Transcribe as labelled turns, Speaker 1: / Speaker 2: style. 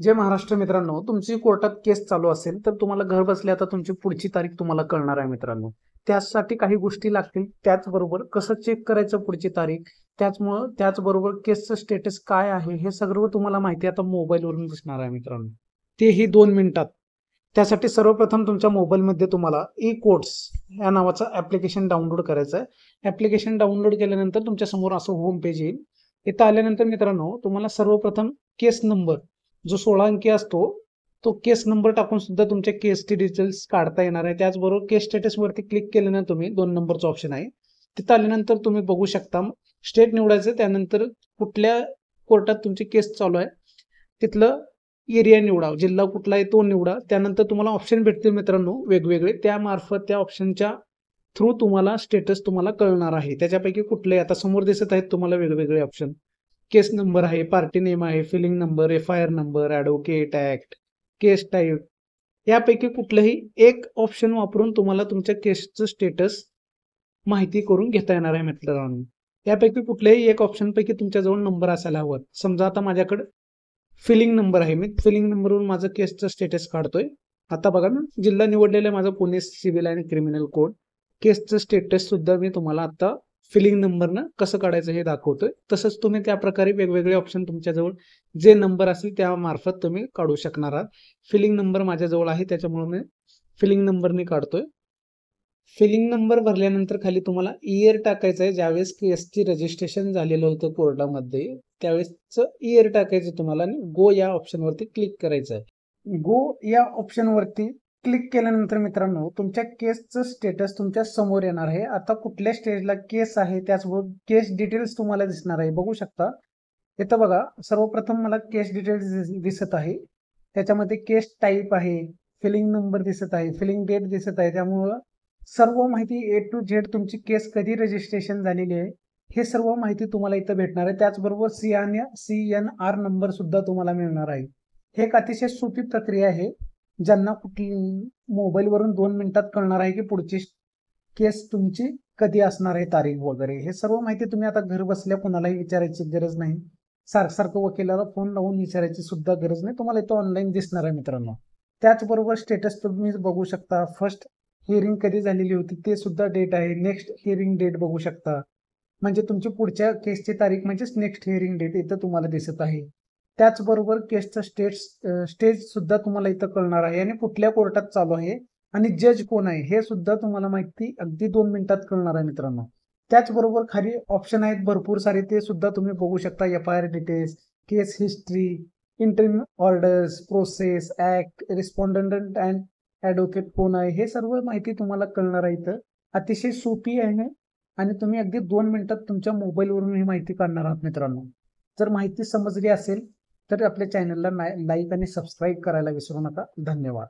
Speaker 1: जे महाराष्ट्र मित्रांनो, तुमची कोर्टात केस चालू असेल तर तुम्हाला घर बसल्या आता तुमची पुढची तारीख तुम्हाला कळणार आहे मित्रांनो. त्यासाठी काही गोष्टी लागतील. त्याचबरोबर कसं चेक करायचं पुढची तारीख, त्याचबरोबर केसचं स्टेटस काय आहे हे सर्व तुम्हाला माहिती आता मोबाईलवरून दिसणार आहे मित्रांनो. तेही 2 मिनिटात. त्यासाठी सर्वप्रथम तुमच्या मोबाईलमध्ये तुम्हाला ई कोर्ट्स या नावाचं ॲप्लिकेशन डाउनलोड करायचं आहे. ॲप्लिकेशन डाउनलोड केल्यानंतर तुमच्या समोर असं होम पेज येईल. इथं आल्यानंतर मित्रांनो तुम्हाला सर्वप्रथम केस नंबर जो 16 अंकी असतो तो केस नंबर टाकून सुद्धा तुमच्या केसचे डिटेल्स काढता येणार आहे. त्याचबरोबर केस स्टेटस वरती क्लिक केल्यानंतर तुम्ही 2 नंबरचा ऑप्शन आहे तिथं आल्यानंतर तुम्ही बघू शकता स्टेट निवडायचं. त्यानंतर कुठल्या कोर्टात तुमची केस चालू आहे तिथलं एरिया निवडा, जिल्हा कुठला आहे तो निवडा. त्यानंतर तुम्हाला ऑप्शन भेटतील मित्रांनो वेगवेगळे. त्यामार्फत त्या ऑप्शनच्या थ्रू तुम्हाला स्टेटस तुम्हाला कळणार आहे. त्याच्यापैकी कुठले आता समोर दिसत आहेत तुम्हाला वेगवेगळे ऑप्शन. केस नंबर आहे, पार्टी नेम आहे, filing number, FIR number, advocate act, case type, यापैकी कुठलंही एक ऑप्शन वापरून तुम्हाला तुमच्या केसचं स्टेटस माहिती करून घेता येणार आहे मित्रांनो. यापैकी कुठल्याही एक ऑप्शन पैकी तुमच्याजवळ नंबर असायला हवा. समजा आता माझ्याकडे फिलिंग नंबर आहे, मी फिलिंग नंबरवरून माझं केसचं स्टेटस काढतोय. आता बघा ना, जिल्हा निवडलेला आहे माझा पुणे सिव्हिल आणि क्रिमिनल कोड. केसचं स्टेटस सुद्धा मी तुम्हाला आता फिलिंग नंबरनं कसं काढायचं हे दाखवतोय. तसंच तुम्ही त्या प्रकारे वेगवेगळे ऑप्शन तुमच्याजवळ जे नंबर असेल त्यामार्फत तुम्ही काढू शकणार आहात. फिलिंग नंबर माझ्याजवळ आहे त्याच्यामुळे मी फिलिंग नंबरने काढतोय. फिलिंग नंबर भरल्यानंतर खाली तुम्हाला इयर टाकायचं आहे. ज्यावेळेस केसची रजिस्ट्रेशन झालेलं होतं कोर्टामध्ये त्यावेळेसचं इयर टाकायचं तुम्हाला आणि गो या ऑप्शनवरती क्लिक करायचं आहे. गो या ऑप्शनवरती क्लिक केल्यानंतर मित्रांनो तुमच्या केसचं स्टेटस तुमच्या समोर येणार आहे. आता कुठल्या स्टेजला केस आहे त्याचबरोबर केस डिटेल्स तुम्हाला दिसणार आहे. बघू शकता इथं बघा, सर्वप्रथम मला केस डिटेल्स दिसत आहे. त्याच्यामध्ये केस टाईप आहे, फिलिंग नंबर दिसत आहे, फिलिंग डेट दिसत आहे. त्यामुळं सर्व माहिती A to Z तुमची केस कधी रजिस्ट्रेशन झालेली आहे हे सर्व माहिती तुम्हाला इथं भेटणार आहे. त्याचबरोबर CNR नंबर सुद्धा तुम्हाला मिळणार आहे. हे एक अतिशय सोपी प्रक्रिया आहे. ज्यांना कुठली मोबाईलवरून 2 मिनिटात कळणार आहे की पुढची केस तुमची कधी असणार आहे तारीख वगैरे. हे सर्व माहिती तुम्ही आता घर बसल्या कोणालाही विचारायची गरज नाही. सारखं वकिलाला फोन लावून विचारायची सुद्धा गरज नाही. तुम्हाला इथं ऑनलाईन दिसणार आहे मित्रांनो. त्याचबरोबर स्टेटस तुम्ही बघू शकता. फर्स्ट हिअरिंग कधी झालेली होती ते सुद्धा डेट आहे. नेक्स्ट हिअरिंग डेट बघू शकता. म्हणजे तुमची पुढच्या केसची तारीख म्हणजेच नेक्स्ट हिअरिंग डेट इथं तुम्हाला दिसत आहे. त्याचबरोबर केसचं स्टेज सुद्धा तुम्हाला इथं कळणार आहे आणि कुठल्या कोर्टात चालू आहे आणि जज कोण आहे हे सुद्धा तुम्हाला माहिती अगदी 2 मिनिटात कळणार आहे मित्रांनो. त्याचबरोबर खाली ऑप्शन आहेत भरपूर सारे, ते सुद्धा तुम्ही बघू शकता. FIR details, case history, interim orders, process, act, respondent and advocate कोण आहे हे सर्व माहिती तुम्हाला कळणार आहे. इथं अतिशय सोपी आहे आणि तुम्ही अगदी 2 मिनिटात तुमच्या मोबाईलवरून ही माहिती काढणार आहात मित्रांनो. जर माहिती समजली असेल तर आपल्या चॅनलला लाईक आणि सबस्क्राईब करायला विसरू नका. धन्यवाद.